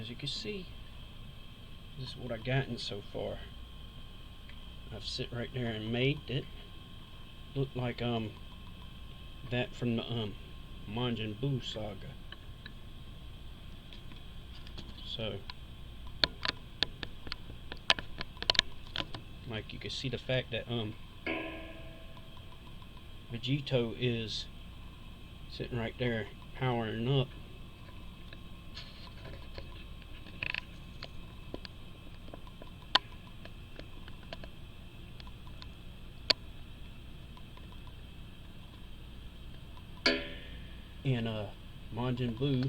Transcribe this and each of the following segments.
as you can see, this is what I gotten so far. I've sit right there and made it look like that from the Majin Buu saga. So like you can see the fact that Vegito is sitting right there powering up. And Majin Buu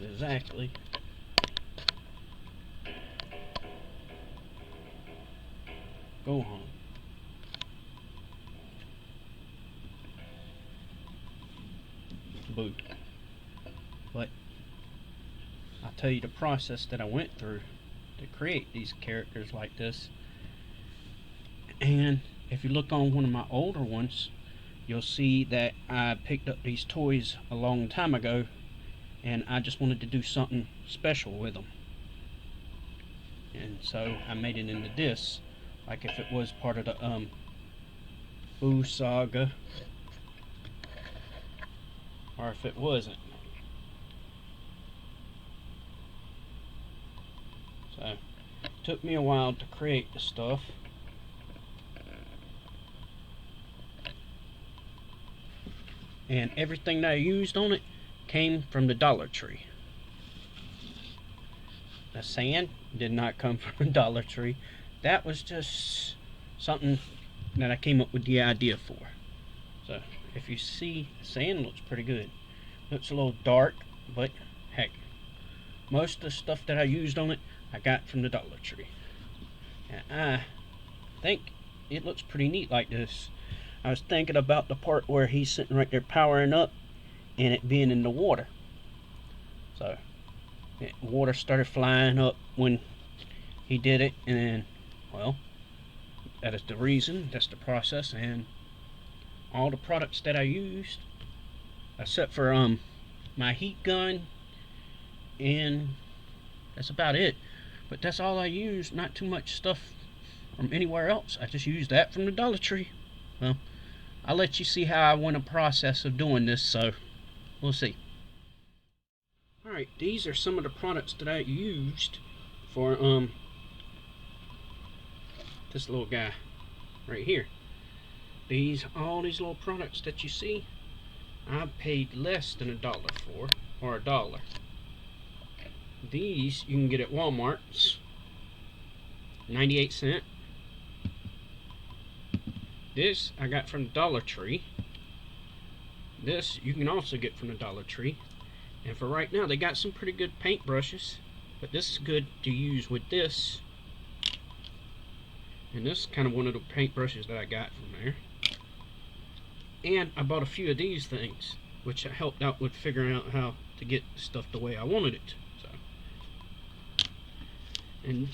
is exactly Gohan. Boo. But I'll tell you the process that I went through to create these characters like this. And if you look on one of my older ones, you'll see that I picked up these toys a long time ago, and I just wanted to do something special with them. And so I made it into this, like if it was part of the Buu saga, or if it wasn't. So it took me a while to create the stuff. And everything that I used on it came from the Dollar Tree. The sand did not come from the Dollar Tree. That was just something that I came up with the idea for. So if you see, the sand looks pretty good. Looks a little dark, but heck, most of the stuff that I used on it I got from the Dollar Tree. And I think it looks pretty neat like this. I was thinking about the part where he's sitting right there powering up and it being in the water. So water started flying up when he did it, and then, well, that is the reason, that's the process. And all the products that I used, except for my heat gun, and that's about it. But that's all I used, not too much stuff from anywhere else. I just used that from the Dollar Tree. Well, I'll let you see how I went a process of doing this, so we'll see. Alright, these are some of the products that I used for this little guy right here. All these little products that you see, I paid less than $1 for, or $1. These you can get at Walmart's, 98 cents. This I got from the Dollar Tree. This you can also get from the Dollar Tree. And for right now, they got some pretty good paint brushes. But this is good to use with this. And this is kind of one of the paint brushes that I got from there. And I bought a few of these things, which helped out with figuring out how to get stuff the way I wanted it. So, and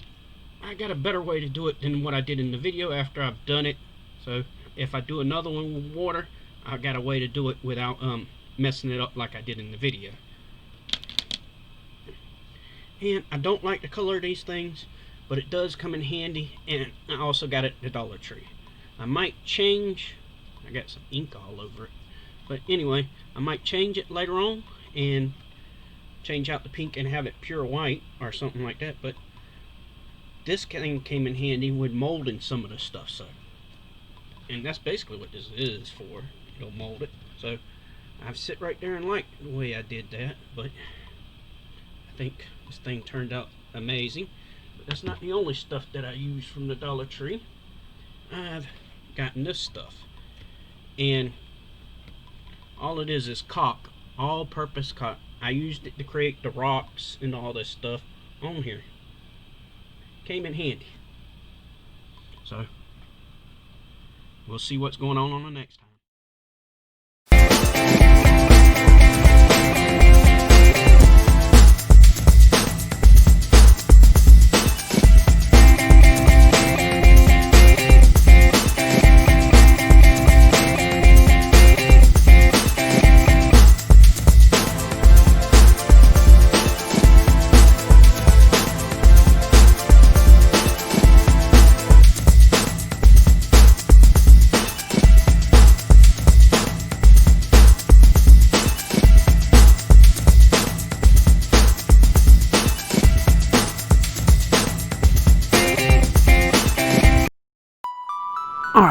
I got a better way to do it than what I did in the video after I've done it. So if I do another one with water, I got a way to do it without messing it up like I did in the video. And I don't like the color of these things, but it does come in handy, and I also got it at the Dollar Tree. I might change, I got some ink all over it, but anyway, I might change it later on and change out the pink and have it pure white or something like that. But this thing came in handy with molding some of the stuff, so. And that's basically what this is for. It'll mold it. So I've sit right there and liked the way I did that, but I think this thing turned out amazing. But that's not the only stuff that I use from the Dollar Tree. I've gotten this stuff, and all it is caulk, all-purpose caulk. I used it to create the rocks and all this stuff on here. Came in handy. So we'll see what's going on the next time.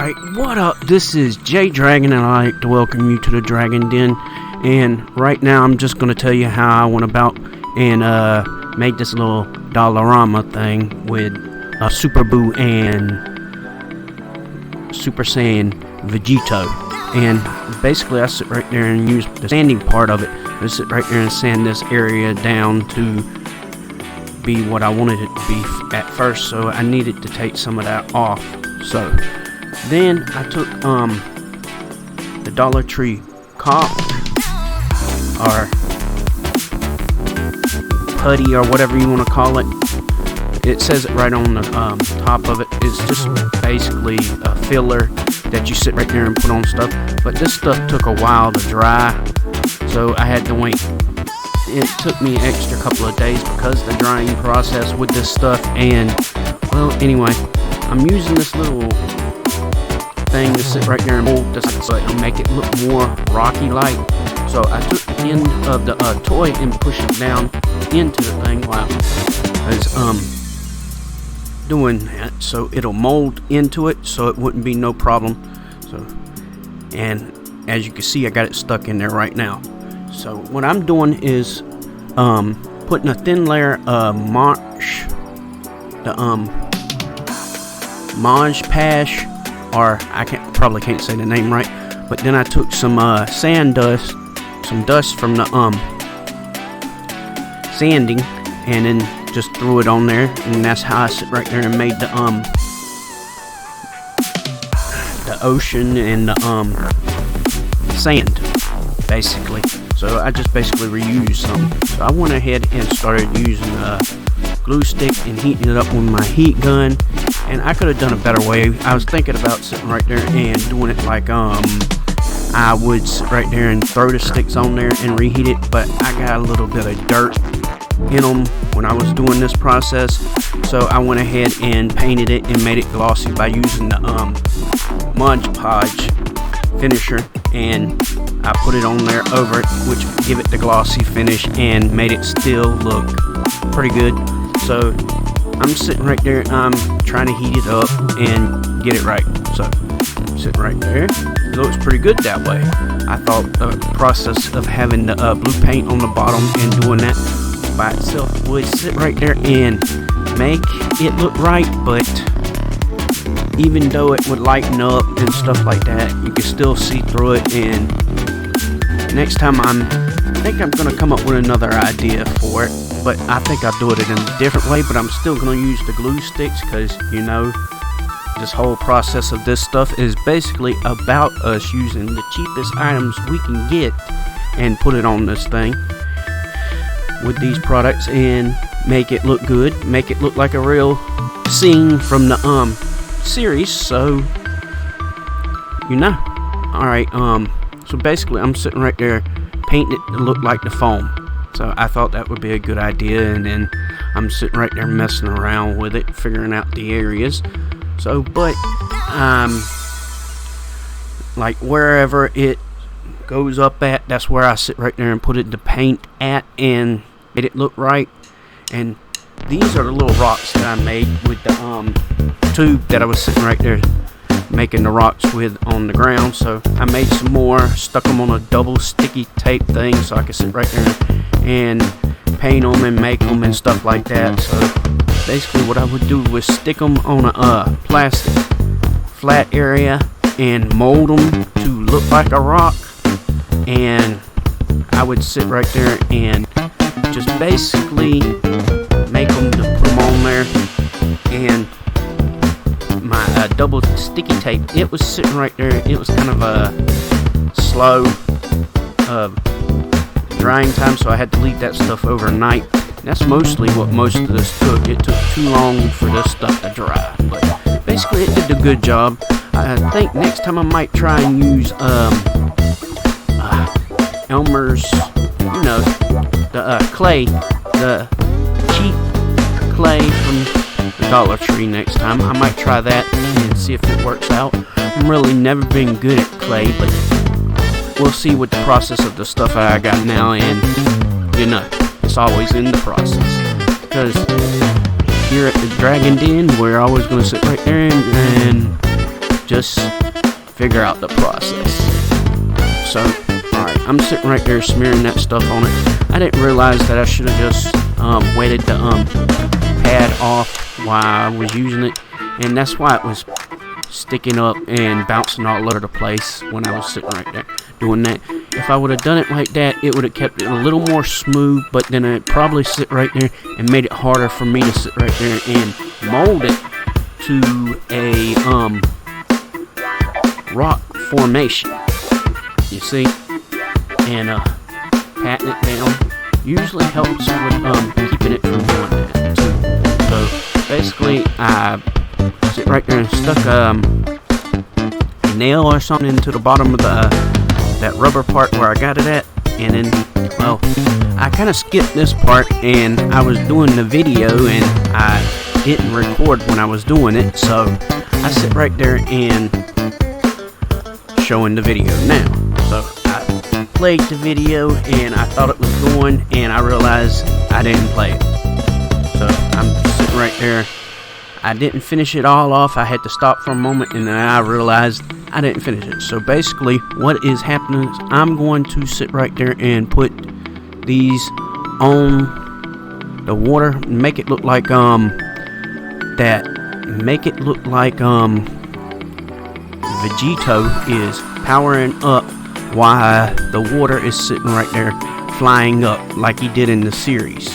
Alright, what up? This is Jay Dragon, and I'd like to welcome you to the Dragon Den. And right now I'm just going to tell you how I went about and made this little diorama thing with Super Boo and Super Saiyan Vegito. And basically I sit right there and use the sanding part of it. I sit right there and sand this area down to be what I wanted it to be at first, so I needed to take some of that off. So then I took the Dollar Tree caulk or putty or whatever you want to call it. It says it right on the top of it. It's just basically a filler that you sit right there and put on stuff. But this stuff took a while to dry, so I had to wait. It took me an extra couple of days because of the drying process with this stuff. And well, anyway, I'm using this little thing to sit right there and mold this so it'll make it look more rocky like. So I took the end of the toy and pushed it down into the thing while I was doing that, so it'll mold into it so it wouldn't be no problem. So, and as you can see, I got it stuck in there right now. So what I'm doing is putting a thin layer of Mod Podge, or I probably can't say the name right, but then I took some sand dust, some dust from the sanding, and then just threw it on there, and that's how I sit right there and made the ocean and the sand basically. So I just basically reused some. So I went ahead and started using a glue stick and heating it up with my heat gun. And I could have done a better way. I was thinking about sitting right there and doing it like I would sit right there and throw the sticks on there and reheat it, but I got a little bit of dirt in them when I was doing this process, so I went ahead and painted it and made it glossy by using the Mod Podge finisher, and I put it on there over it, which give it the glossy finish and made it still look pretty good. So I'm sitting right there, I'm trying to heat it up and get it right. So sitting right there, it looks pretty good that way. I thought the process of having the blue paint on the bottom and doing that by itself would sit right there and make it look right, but even though it would lighten up and stuff like that, you can still see through it. And next time I think I'm gonna come up with another idea for it, but I think I'll do it in a different way. But I'm still gonna use the glue sticks, because you know, this whole process of this stuff is basically about us using the cheapest items we can get and put it on this thing with these products and make it look good, make it look like a real scene from the series. So you know, alright, so basically I'm sitting right there painting it to look like the foam. So I thought that would be a good idea, and then I'm sitting right there messing around with it, figuring out the areas. So, but like wherever it goes up at, that's where I sit right there and put it the paint at and made it look right. And these are the little rocks that I made with the tube that I was sitting right there making the rocks with on the ground. So I made some more, stuck them on a double sticky tape thing so I could sit right there and paint them and make them and stuff like that. So basically what I would do was stick them on a plastic flat area and mold them to look like a rock, and I would sit right there and just basically make them to put them on there. And my double sticky tape, it was sitting right there. It was kind of a slow drying time, so I had to leave that stuff overnight. And that's mostly what most of this took. It took too long for this stuff to dry, but basically it did a good job. I think next time I might try and use Elmer's, you know, the clay, the cheap clay from the Dollar Tree. Next time I might try that and see if it works out. I'm really never been good at clay, but we'll see with the process of the stuff I got now. And you know, it's always in the process, because here at the Dragon Den, we're always going to sit right there and just figure out the process. So, alright, I'm sitting right there smearing that stuff on it. I didn't realize that I should have just wetted the pad off while I was using it, and that's why it was sticking up and bouncing all over the place when I was sitting right there doing that. If I would have done it like that, it would have kept it a little more smooth, but then it probably sit right there and made it harder for me to sit right there and mold it to a rock formation, you see. And patting it down usually helps with keeping it from doing that too. So basically I sit right there and stuck a nail or something into the bottom of that rubber part where I got it at, and then, well, I kind of skipped this part, and I was doing the video and I didn't record when I was doing it, so I sit right there and showing the video now. So I played the video and I thought it was going, and I realized I didn't play it. So I'm sitting right there. I didn't finish it all off. I had to stop for a moment, and then I realized I didn't finish it. So basically what is happening is I'm going to sit right there and put these on the water, make it look like Vegito is powering up while the water is sitting right there flying up like he did in the series.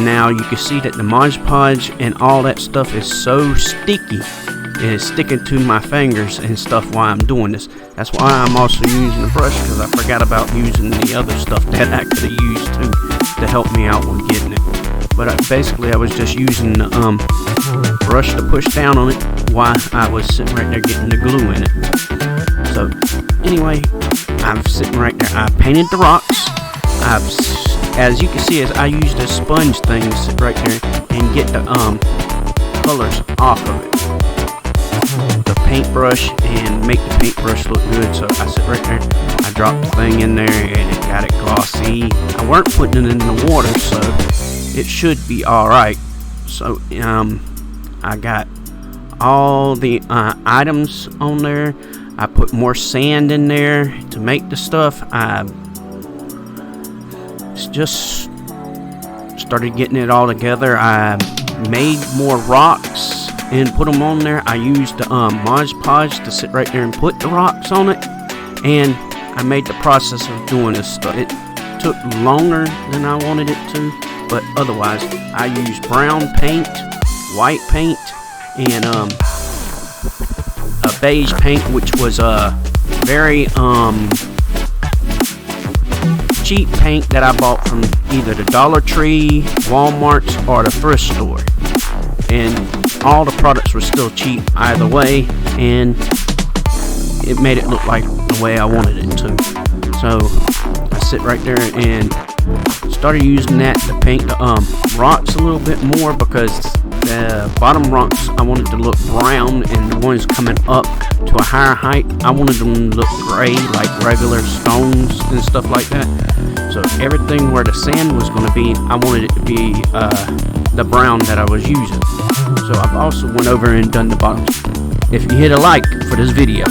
Now you can see that the Mod Podge and all that stuff is so sticky. It is sticking to my fingers and stuff while I'm doing this. That's why I'm also using the brush, because I forgot about using the other stuff that I could have used to help me out with getting it. But basically I was just using the brush to push down on it while I was sitting right there getting the glue in it. So anyway, I'm sitting right there. I painted the rocks. As you can see, as I used a sponge thing to sit right there and get the colors off of it, the paintbrush, and make the paintbrush look good. So I sit right there, I dropped the thing in there and it got it glossy. I weren't putting it in the water, so it should be alright. So I got all the items on there. I put more sand in there to make the stuff. I just started getting it all together. I made more rocks and put them on there. I used the Mod Podge to sit right there and put the rocks on it, and I made the process of doing this stuff. It took longer than I wanted it to, but otherwise I used brown paint, white paint, and a beige paint, which was a very cheap paint that I bought from either the Dollar Tree, Walmart, or the thrift store. And all the products were still cheap either way, and it made it look like the way I wanted it to. So I sit right there and started using that to paint the rocks a little bit more, because the bottom rocks I wanted to look brown, and the ones coming up to a higher height I wanted them to look gray like regular stones and stuff like that. So everything where the sand was going to be, I wanted it to be the brown that I was using. So I've also went over and done the bottoms. If you hit a like for this video,